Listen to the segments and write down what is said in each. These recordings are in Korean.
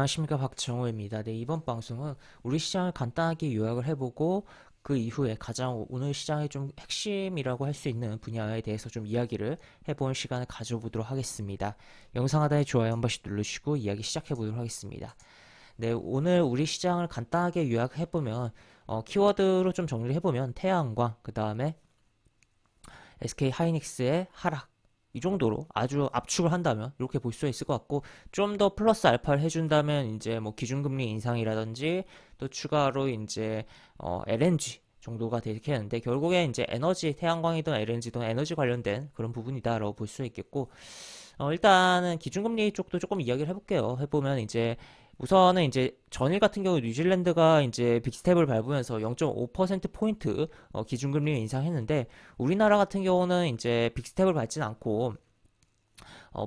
안녕하십니까, 박정호입니다. 네, 이번 방송은 우리 시장을 간단하게 요약을 해보고 그 이후에 가장 오늘 시장의 좀 핵심이라고 할 수 있는 분야에 대해서 좀 이야기를 해보는 시간을 가져보도록 하겠습니다. 영상 하단에 좋아요 한 번씩 눌러주시고 이야기 시작해보도록 하겠습니다. 네, 오늘 우리 시장을 간단하게 요약해보면 키워드로 좀 정리를 해보면 태양광, 그 다음에 SK 하이닉스의 하락, 이 정도로 아주 압축을 한다면 이렇게 볼 수 있을 것 같고, 좀 더 플러스 알파를 해준다면 이제 뭐 기준금리 인상이라든지 또 추가로 이제 LNG 정도가 되겠는데, 결국에 이제 에너지, 태양광이든 LNG든 에너지 관련된 그런 부분이다라고 볼 수 있겠고, 일단은 기준금리 쪽도 조금 이야기를 해볼게요. 해보면 이제 우선은 이제 전일 같은 경우 뉴질랜드가 이제 빅스텝을 밟으면서 0.5%포인트 기준금리를 인상했는데, 우리나라 같은 경우는 이제 빅스텝을 밟진 않고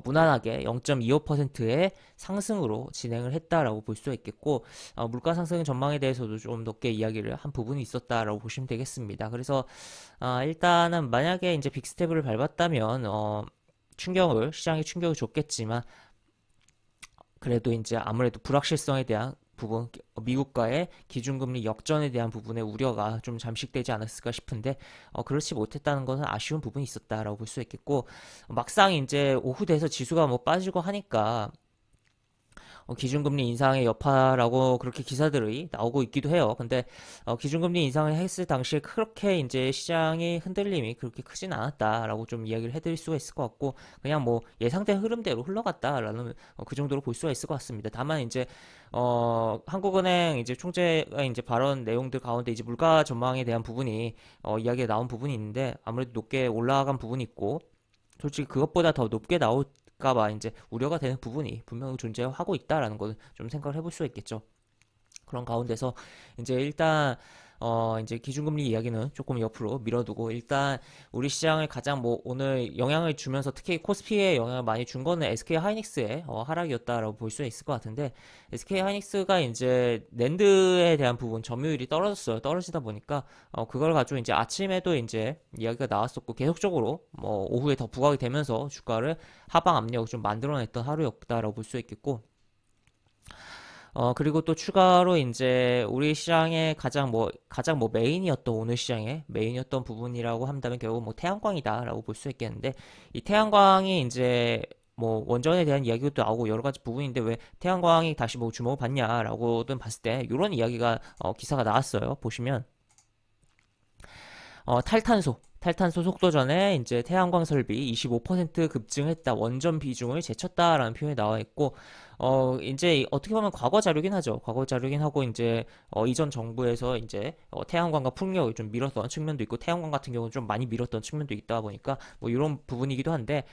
무난하게 0.25%의 상승으로 진행을 했다라고 볼 수 있겠고, 물가 상승 전망에 대해서도 좀 높게 이야기를 한 부분이 있었다라고 보시면 되겠습니다. 그래서 일단은 만약에 이제 빅스텝을 밟았다면 시장에 충격을 줬겠지만, 그래도 이제 아무래도 불확실성에 대한 부분, 미국과의 기준금리 역전에 대한 부분의 우려가 좀 잠식되지 않았을까 싶은데, 그렇지 못했다는 것은 아쉬운 부분이 있었다라고 볼 수 있겠고, 막상 이제 오후 돼서 지수가 뭐 빠지고 하니까 기준금리 인상의 여파라고 그렇게 기사들이 나오고 있기도 해요. 근데 기준금리 인상을 했을 당시에 그렇게 이제 시장의 흔들림이 그렇게 크진 않았다라고 좀 이야기를 해드릴 수가 있을 것 같고, 그냥 뭐 예상된 흐름대로 흘러갔다라는 그 정도로 볼 수가 있을 것 같습니다. 다만 이제 한국은행 이제 총재가 이제 발언 내용들 가운데 이제 물가 전망에 대한 부분이 이야기가 나온 부분이 있는데, 아무래도 높게 올라간 부분이 있고, 솔직히 그것보다 더 높게 나올까봐 이제 우려가 되는 부분이 분명히 존재하고 있다라는 걸 좀 생각을 해볼 수 있겠죠. 그런 가운데서 이제 일단 이제 기준금리 이야기는 조금 옆으로 밀어두고, 일단 우리 시장을 가장 뭐 오늘 영향을 주면서 특히 코스피에 영향을 많이 준 거는 SK 하이닉스의 하락이었다라고 볼 수 있을 것 같은데, SK 하이닉스가 이제 낸드에 대한 부분 점유율이 떨어졌어요. 떨어지다 보니까 그걸 가지고 이제 아침에도 이제 이야기가 나왔었고, 계속적으로 뭐 오후에 더 부각이 되면서 주가를 하방 압력을 좀 만들어냈던 하루였다라고 볼 수 있겠고, 그리고 또 추가로 이제 우리 시장의 가장 뭐 메인이었던, 오늘 시장의 메인이었던 부분이라고 한다면 결국 뭐 태양광이다라고 볼 수 있겠는데, 이 태양광이 이제 뭐 원전에 대한 이야기도 나오고 여러 가지 부분인데, 왜 태양광이 다시 뭐 주목을 받냐라고든 봤을 때 이런 이야기가 기사가 나왔어요. 보시면 탈탄소 속도전에 이제 태양광 설비 25% 급증했다, 원전 비중을 제쳤다라는 표현이 나와 있고, 이제 어떻게 보면 과거 자료긴 하죠. 과거 자료긴 하고, 이제 이전 정부에서 이제 태양광과 풍력을 좀 밀었던 측면도 있고, 태양광 같은 경우는 좀 많이 밀었던 측면도 있다 보니까 뭐 이런 부분이기도 한데,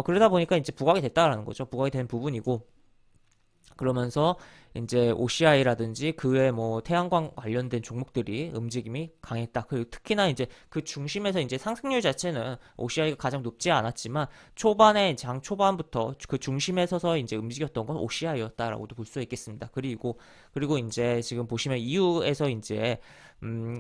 그러다 보니까 이제 부각이 됐다라는 거죠. 부각이 된 부분이고, 그러면서 이제 OCI라든지 그 외 뭐 태양광 관련된 종목들이 움직임이 강했다. 그리고 특히나 이제 그 중심에서 이제 상승률 자체는 OCI가 가장 높지 않았지만, 초반에 장 초반부터 그 중심에 서서 이제 움직였던 건 OCI였다라고도 볼 수 있겠습니다. 그리고 이제 지금 보시면 EU에서 이제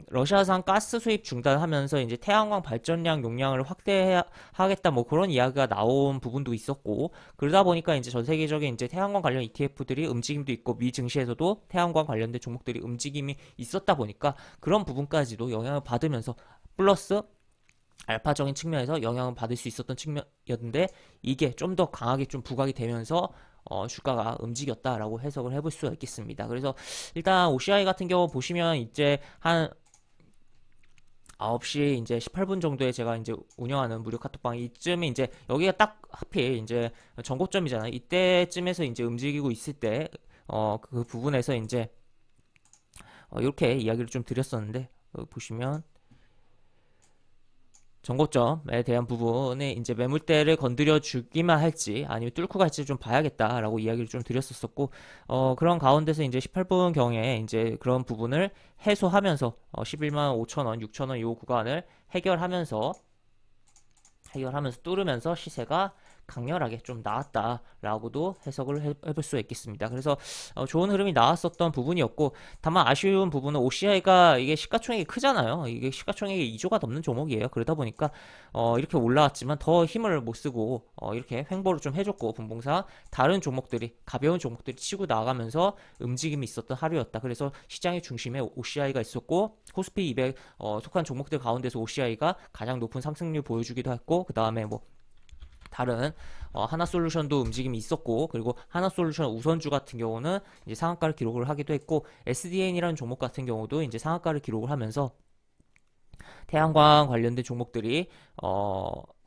러시아산 가스 수입 중단하면서 이제 태양광 발전량 용량을 확대하겠다, 뭐 그런 이야기가 나온 부분도 있었고, 그러다 보니까 이제 전 세계적인 이제 태양광 관련 ETF들이 움직임도 있고, 미 증시에서도 태양광 관련된 종목들이 움직임이 있었다 보니까 그런 부분까지도 영향을 받으면서 플러스 알파적인 측면에서 영향을 받을 수 있었던 측면이었는데, 이게 좀 더 강하게 좀 부각이 되면서 주가가 움직였다라고 해석을 해볼 수가 있겠습니다. 그래서 일단 OCI 같은 경우 보시면 이제 한 9시 이제 18분 정도에 제가 이제 운영하는 무료 카톡방, 이쯤에 이제 여기가 딱 하필 이제 전고점이잖아요. 이때쯤에서 이제 움직이고 있을 때 그 부분에서 이제 이렇게 이야기를 좀 드렸었는데, 보시면 전고점에 대한 부분에 이제 매물대를 건드려 주기만 할지 아니면 뚫고 갈지 좀 봐야겠다라고 이야기를 좀 드렸었고, 그런 가운데서 이제 18분 경에 이제 그런 부분을 해소하면서 11만 5천 원, 6천 원 요 구간을 해결하면서 뚫으면서 시세가 강렬하게 좀 나왔다라고도 해석을 해볼 수 있겠습니다. 그래서 좋은 흐름이 나왔었던 부분이었고, 다만 아쉬운 부분은 OCI가 이게 시가총액이 크잖아요. 이게 시가총액이 2조가 넘는 종목이에요. 그러다 보니까 이렇게 올라왔지만 더 힘을 못 쓰고 이렇게 횡보를 좀 해줬고, 분봉상 다른 종목들이, 가벼운 종목들이 치고 나가면서 움직임이 있었던 하루였다. 그래서 시장의 중심에 OCI가 있었고, 코스피 200 속한 종목들 가운데서 OCI가 가장 높은 상승률 보여주기도 했고, 그 다음에 뭐 다른 하나솔루션도 움직임이 있었고, 그리고 하나솔루션 우선주 같은 경우는 이제 상한가를 기록을 하기도 했고, SDN이라는 종목 같은 경우도 이제 상한가를 기록을 하면서 태양광 관련된 종목들이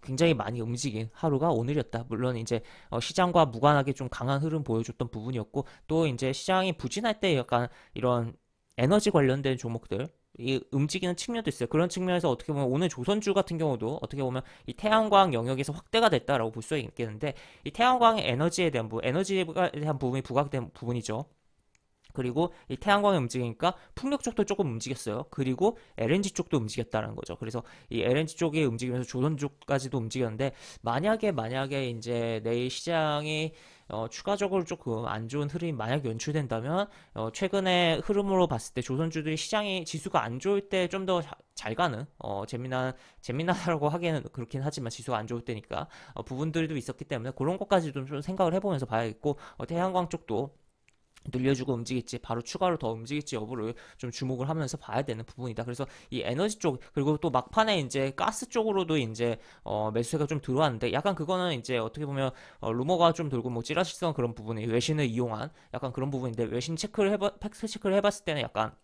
굉장히 많이 움직인 하루가 오늘이었다. 물론 이제 시장과 무관하게 좀 강한 흐름 보여줬던 부분이었고, 또 이제 시장이 부진할 때 약간 이런 에너지 관련된 종목들 이 움직이는 측면도 있어요. 그런 측면에서 어떻게 보면 오늘 조선주 같은 경우도 어떻게 보면 이 태양광 영역에서 확대가 됐다라고 볼 수 있겠는데, 이 태양광의 에너지에 대한 에너지에 대한 부분이 부각된 부분이죠. 그리고 이 태양광이 움직이니까 풍력 쪽도 조금 움직였어요. 그리고 LNG 쪽도 움직였다는 거죠. 그래서 이 LNG 쪽이 움직이면서 조선주까지도 움직였는데, 만약에 이제 내일 시장이 추가적으로 조금 안 좋은 흐름이 만약 연출된다면, 최근의 흐름으로 봤을 때 조선주들이 시장이 지수가 안 좋을 때 좀 더 잘 가는, 재미나다라고 하기에는 그렇긴 하지만 지수가 안 좋을 때니까 부분들도 있었기 때문에 그런 것까지도 좀 생각을 해보면서 봐야겠고, 태양광 쪽도 늘려주고 움직일지, 바로 추가로 더 움직일지 여부를 좀 주목을 하면서 봐야 되는 부분이다. 그래서 이 에너지 쪽, 그리고 또 막판에 이제 가스 쪽으로도 이제 매수세가 좀 들어왔는데, 약간 그거는 이제 어떻게 보면 루머가 좀 돌고 뭐 찌라시성 그런 부분이 외신을 이용한 약간 그런 부분인데, 외신 팩트 체크를 해봤을 때는 약간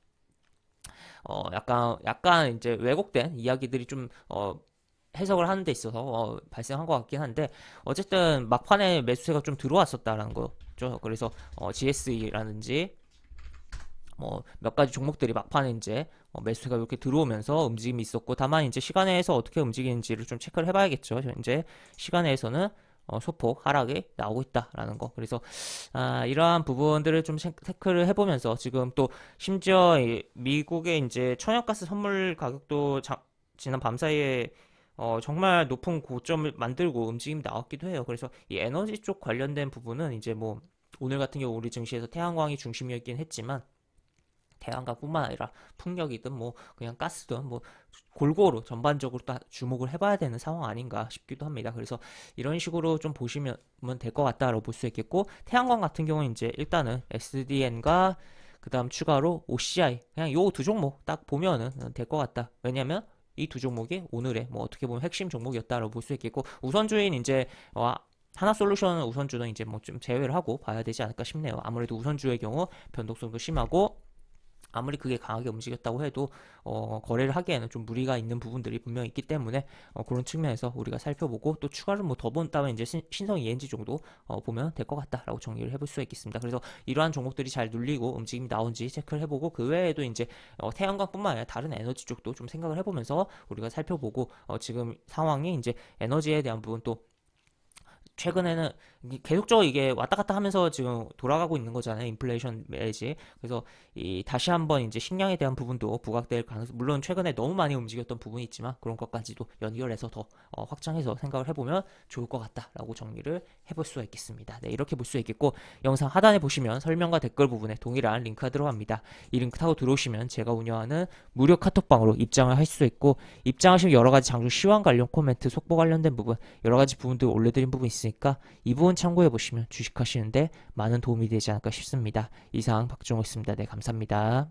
이제 왜곡된 이야기들이 좀 해석을 하는 데 있어서 발생한 것 같긴 한데, 어쨌든 막판에 매수세가 좀 들어왔었다라는 거죠. 그래서 GSE라든지 뭐 몇 가지 종목들이 막판에 이제 매수세가 이렇게 들어오면서 움직임이 있었고, 다만 이제 시간에서 어떻게 움직이는지를 좀 체크를 해봐야겠죠. 이제 시간에서는 소폭 하락이 나오고 있다라는 거. 그래서 이러한 부분들을 좀 체크를 해보면서, 지금 또 심지어 미국의 이제 천연가스 선물 가격도 지난 밤 사이에 정말 높은 고점을 만들고 움직임이 나왔기도 해요. 그래서 이 에너지 쪽 관련된 부분은 이제 뭐 오늘 같은 경우 우리 증시에서 태양광이 중심이었긴 했지만, 태양광뿐만 아니라 풍력이든 뭐 그냥 가스든 뭐 골고루 전반적으로 다 주목을 해봐야 되는 상황 아닌가 싶기도 합니다. 그래서 이런 식으로 좀 보시면 될 것 같다라고 볼 수 있겠고, 태양광 같은 경우는 이제 일단은 SDN과 그 다음 추가로 OCI, 그냥 요 두 종목 딱 보면은 될 것 같다. 왜냐면 이 두 종목이 오늘의 뭐 어떻게 보면 핵심 종목이었다라고 볼 수 있겠고, 우선주인 이제 하나솔루션 우선주는 이제 뭐 좀 제외를 하고 봐야 되지 않을까 싶네요. 아무래도 우선주의 경우 변동성도 심하고, 아무리 그게 강하게 움직였다고 해도 거래를 하기에는 좀 무리가 있는 부분들이 분명히 있기 때문에 그런 측면에서 우리가 살펴보고, 또 추가로 뭐 더 본다면 이제 신성 ENG 정도 보면 될 것 같다라고 정리를 해볼 수 있겠습니다. 그래서 이러한 종목들이 잘 눌리고 움직임이 나온지 체크를 해보고, 그 외에도 이제 태양광뿐만 아니라 다른 에너지 쪽도 좀 생각을 해보면서 우리가 살펴보고, 지금 상황이 이제 에너지에 대한 부분, 또 최근에는 계속적으로 이게 왔다 갔다 하면서 지금 돌아가고 있는 거잖아요. 인플레이션 매지. 그래서 다시 한번 이제 식량에 대한 부분도 부각될 가능성, 물론 최근에 너무 많이 움직였던 부분이 있지만 그런 것까지도 연결해서 더 확장해서 생각을 해보면 좋을 것 같다라고 정리를 해볼 수가 있겠습니다. 네, 이렇게 볼 수 있겠고, 영상 하단에 보시면 설명과 댓글 부분에 동일한 링크가 들어갑니다. 이 링크 타고 들어오시면 제가 운영하는 무료 카톡방으로 입장을 할 수 있고, 입장하시면 여러 가지 장중 시황 관련 코멘트, 속보 관련된 부분, 여러 가지 부분들 올려드린 부분 있으니까 이 부분 참고해 보시면 주식하시는데 많은 도움이 되지 않을까 싶습니다. 이상 박종호였습니다. 네, 감사합니다.